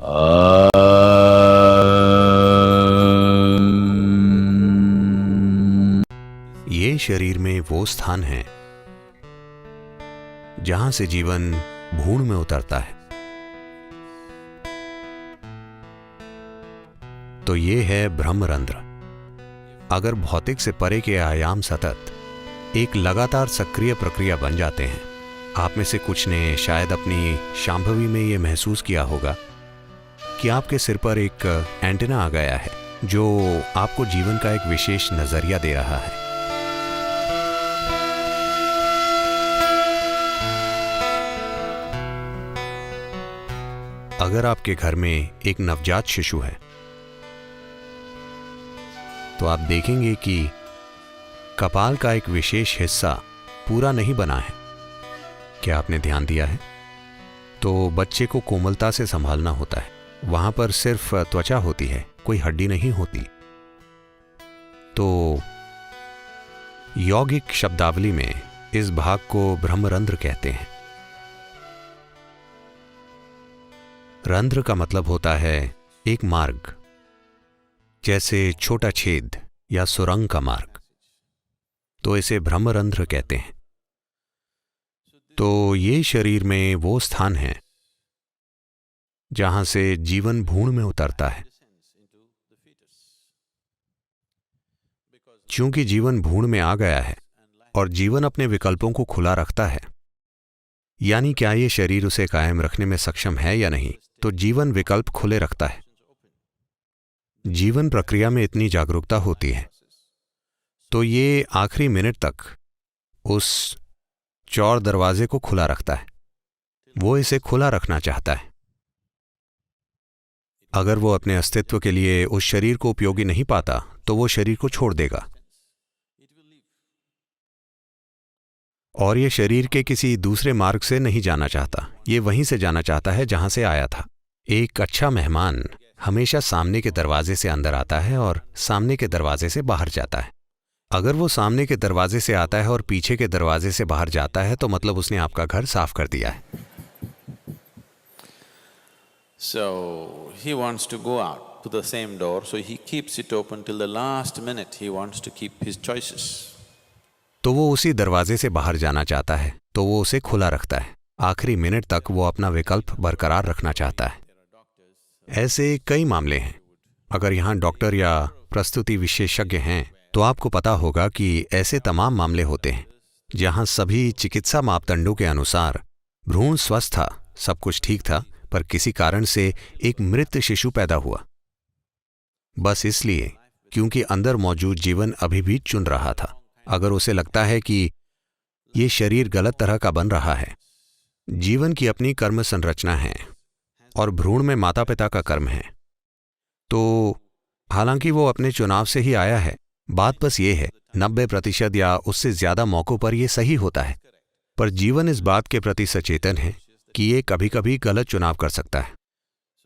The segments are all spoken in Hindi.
ये शरीर में वो स्थान है जहां से जीवन भ्रूण में उतरता है। तो ये है ब्रह्मरंध्र। अगर भौतिक से परे के आयाम सतत एक लगातार सक्रिय प्रक्रिया बन जाते हैं। आप में से कुछ ने शायद अपनी शांभवी में यह महसूस किया होगा कि आपके सिर पर एक एंटेना आ गया है जो आपको जीवन का एक विशेष नजरिया दे रहा है। अगर आपके घर में एक नवजात शिशु है तो आप देखेंगे कि कपाल का एक विशेष हिस्सा पूरा नहीं बना है। क्या आपने ध्यान दिया है? तो बच्चे को कोमलता से संभालना होता है। वहां पर सिर्फ त्वचा होती है, कोई हड्डी नहीं होती। तो यौगिक शब्दावली में इस भाग को ब्रह्मरंध्र कहते हैं। रंध्र का मतलब होता है एक मार्ग, जैसे छोटा छेद या सुरंग का मार्ग। तो इसे ब्रह्मरंध्र कहते हैं। तो ये शरीर में वो स्थान है जहां से जीवन भ्रूण में उतरता है। क्योंकि जीवन भ्रूण में आ गया है और जीवन अपने विकल्पों को खुला रखता है, यानी क्या ये शरीर उसे कायम रखने में सक्षम है या नहीं, तो जीवन विकल्प खुले रखता है। जीवन प्रक्रिया में इतनी जागरूकता होती है तो ये आखिरी मिनट तक उस चौर दरवाजे को खुला रखता है। वो इसे खुला रखना चाहता है। अगर वो अपने अस्तित्व के लिए उस शरीर को उपयोगी नहीं पाता तो वो शरीर को छोड़ देगा और ये शरीर के किसी दूसरे मार्ग से नहीं जाना चाहता। ये वहीं से जाना चाहता है जहां से आया था। एक अच्छा मेहमान हमेशा सामने के दरवाजे से अंदर आता है और सामने के दरवाजे से बाहर जाता है। अगर वो सामने के दरवाजे से आता है और पीछे के दरवाजे से बाहर जाता है तो मतलब उसने आपका घर साफ कर दिया है। So he wants to go out to the same door, so he keeps it open till the last minute. He wants to keep his choices. तो वो उसी दरवाजे से बाहर जाना चाहता है तो वो उसे खुला रखता है। आखिरी मिनट तक वो अपना विकल्प बरकरार रखना चाहता है। ऐसे कई मामले हैं। अगर यहाँ डॉक्टर या प्रस्तुति विशेषज्ञ हैं तो आपको पता होगा कि ऐसे तमाम मामले होते हैं जहां सभी चिकित्सा मापदंडों के अनुसार भ्रूण स्वस्थ था, सब कुछ ठीक था, पर किसी कारण से एक मृत शिशु पैदा हुआ। बस इसलिए क्योंकि अंदर मौजूद जीवन अभी भी चुन रहा था। अगर उसे लगता है कि ये शरीर गलत तरह का बन रहा है। जीवन की अपनी कर्म संरचना है और भ्रूण में माता पिता का कर्म है। तो हालांकि वो अपने चुनाव से ही आया है, बात बस ये है 90% या उससे ज्यादा मौकों पर यह सही होता है, पर जीवन इस बात के प्रति सचेतन है कि ये कभी कभी गलत चुनाव कर सकता है।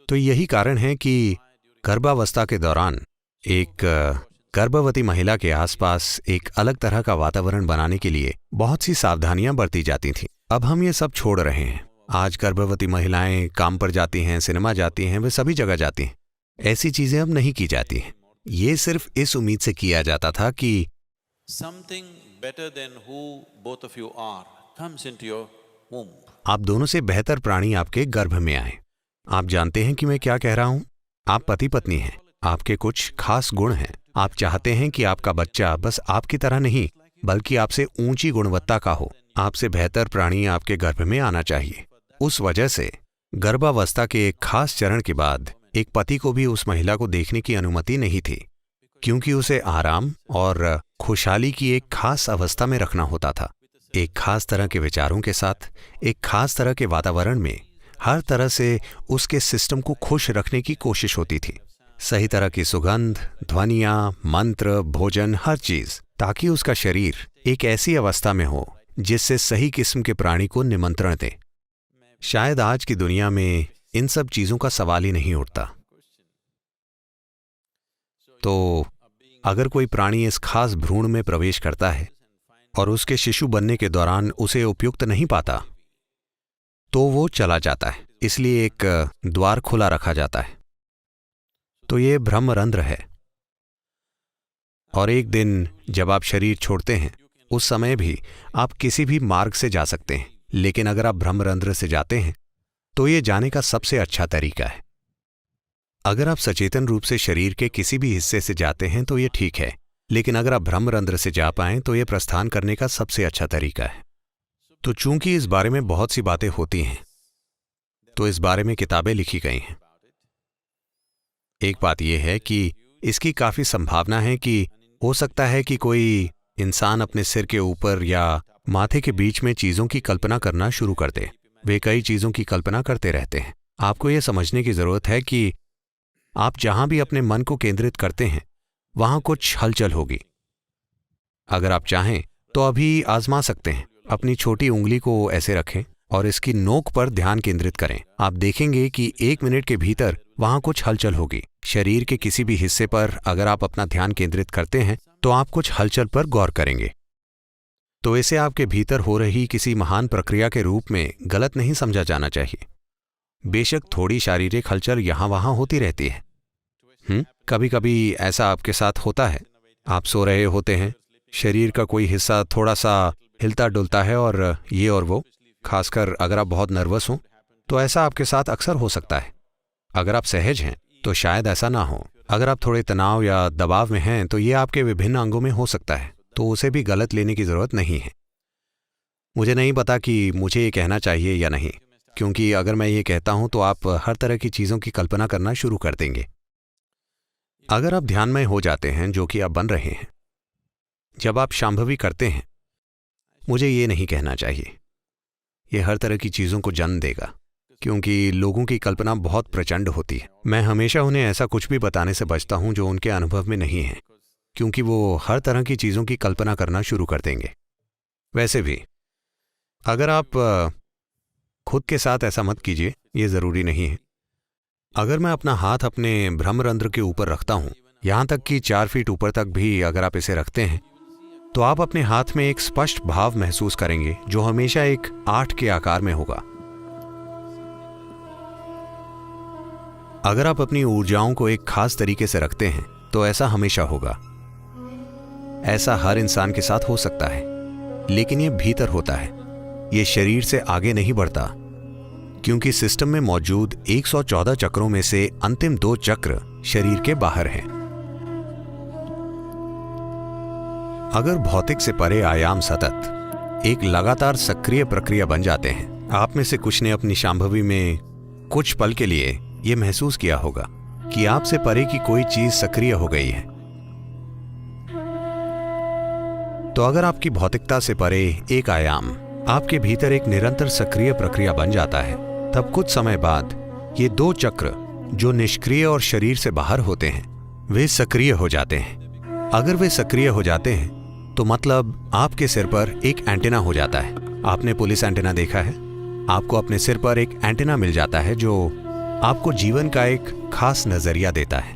तो यही कारण है कि गर्भावस्था के दौरान एक गर्भवती महिला के आसपास एक अलग तरह का वातावरण बनाने के लिए बहुत सी सावधानियां बरती जाती थीं। अब हम ये सब छोड़ रहे हैं। आज गर्भवती महिलाएं काम पर जाती हैं, सिनेमा जाती हैं, वे सभी जगह जाती हैं। ऐसी चीजें अब नहीं की जाती हैं। ये सिर्फ इस उम्मीद से किया जाता था कि something better than who both of you are comes into your womb. आप दोनों से बेहतर प्राणी आपके गर्भ में आए। आप जानते हैं कि मैं क्या कह रहा हूं? आप पति पत्नी हैं, आपके कुछ खास गुण हैं। आप चाहते हैं कि आपका बच्चा बस आपकी तरह नहीं बल्कि आपसे ऊंची गुणवत्ता का हो। आपसे बेहतर प्राणी आपके गर्भ में आना चाहिए। उस वजह से गर्भावस्था के एक खास चरण के बाद एक पति को भी उस महिला को देखने की अनुमति नहीं थी, क्योंकि उसे आराम और खुशहाली की एक खास अवस्था में रखना होता था। एक खास तरह के विचारों के साथ, एक खास तरह के वातावरण में, हर तरह से उसके सिस्टम को खुश रखने की कोशिश होती थी। सही तरह की सुगंध, ध्वनियां, मंत्र, भोजन, हर चीज, ताकि उसका शरीर एक ऐसी अवस्था में हो जिससे सही किस्म के प्राणी को निमंत्रण दे। शायद आज की दुनिया में इन सब चीजों का सवाल ही नहीं उठता। तो अगर कोई प्राणी इस खास भ्रूण में प्रवेश करता है और उसके शिशु बनने के दौरान उसे उपयुक्त नहीं पाता तो वो चला जाता है। इसलिए एक द्वार खुला रखा जाता है। तो ये ब्रह्मरंध्र है। और एक दिन जब आप शरीर छोड़ते हैं उस समय भी आप किसी भी मार्ग से जा सकते हैं, लेकिन अगर आप ब्रह्मरंध्र से जाते हैं तो ये जाने का सबसे अच्छा तरीका है। अगर आप सचेतन रूप से शरीर के किसी भी हिस्से से जाते हैं तो ये ठीक है, लेकिन अगर आप ब्रह्मरंध्र से जा पाएं तो ये प्रस्थान करने का सबसे अच्छा तरीका है। तो चूंकि इस बारे में बहुत सी बातें होती हैं तो इस बारे में किताबें लिखी गई हैं। एक बात यह है कि इसकी काफी संभावना है कि हो सकता है कि कोई इंसान अपने सिर के ऊपर या माथे के बीच में चीजों की कल्पना करना शुरू कर दे। वे कई चीजों की कल्पना करते रहते हैं। आपको यह समझने की जरूरत है कि आप जहां भी अपने मन को केंद्रित करते हैं वहां कुछ हलचल होगी। अगर आप चाहें तो अभी आजमा सकते हैं। अपनी छोटी उंगली को ऐसे रखें और इसकी नोक पर ध्यान केंद्रित करें। आप देखेंगे कि 1 मिनट के भीतर वहां कुछ हलचल होगी। शरीर के किसी भी हिस्से पर अगर आप अपना ध्यान केंद्रित करते हैं तो आप कुछ हलचल पर गौर करेंगे। तो इसे आपके भीतर हो रही किसी महान प्रक्रिया के रूप में गलत नहीं समझा जाना चाहिए। बेशक थोड़ी शारीरिक हलचल यहां वहां होती रहती है। कभी कभी ऐसा आपके साथ होता है। आप सो रहे होते हैं, शरीर का कोई हिस्सा थोड़ा सा हिलता डुलता है और ये और वो। खासकर अगर आप बहुत नर्वस हों तो ऐसा आपके साथ अक्सर हो सकता है। अगर आप सहज हैं तो शायद ऐसा ना हो। अगर आप थोड़े तनाव या दबाव में हैं तो ये आपके विभिन्न अंगों में हो सकता है, तो उसे भी गलत लेने की जरूरत नहीं है। मुझे नहीं पता कि मुझे ये कहना चाहिए या नहीं, क्योंकि अगर मैं ये कहता हूं तो आप हर तरह की चीजों की कल्पना करना शुरू कर देंगे। अगर आप ध्यानमय हो जाते हैं, जो कि आप बन रहे हैं, जब आप शांभवी करते हैं, मुझे ये नहीं कहना चाहिए, ये हर तरह की चीजों को जन्म देगा, क्योंकि लोगों की कल्पना बहुत प्रचंड होती है। मैं हमेशा उन्हें ऐसा कुछ भी बताने से बचता हूं जो उनके अनुभव में नहीं है, क्योंकि वो हर तरह की चीजों की कल्पना करना शुरू कर देंगे। वैसे भी अगर आप खुद के साथ ऐसा मत कीजिए, ये जरूरी नहीं है। अगर मैं अपना हाथ अपने ब्रह्मरंध्र के ऊपर रखता हूं, यहां तक कि 4 फीट ऊपर तक भी अगर आप इसे रखते हैं, तो आप अपने हाथ में एक स्पष्ट भाव महसूस करेंगे जो हमेशा एक 8 के आकार में होगा। अगर आप अपनी ऊर्जाओं को एक खास तरीके से रखते हैं तो ऐसा हमेशा होगा। ऐसा हर इंसान के साथ हो सकता है, लेकिन यह भीतर होता है, यह शरीर से आगे नहीं बढ़ता, क्योंकि सिस्टम में मौजूद 114 चक्रों में से अंतिम 2 चक्र शरीर के बाहर हैं। अगर भौतिक से परे आयाम सतत एक लगातार सक्रिय प्रक्रिया बन जाते हैं, आप में से कुछ ने अपनी शांभवी में कुछ पल के लिए यह महसूस किया होगा कि आपसे परे की कोई चीज सक्रिय हो गई है। तो अगर आपकी भौतिकता से परे एक आयाम आपके भीतर एक निरंतर सक्रिय प्रक्रिया बन जाता है, तब कुछ समय बाद ये 2 चक्र जो निष्क्रिय और शरीर से बाहर होते हैं, वे सक्रिय हो जाते हैं। अगर वे सक्रिय हो जाते हैं तो मतलब आपके सिर पर एक एंटेना हो जाता है। आपने पुलिस एंटेना देखा है? आपको अपने सिर पर एक एंटेना मिल जाता है जो आपको जीवन का एक खास नजरिया देता है।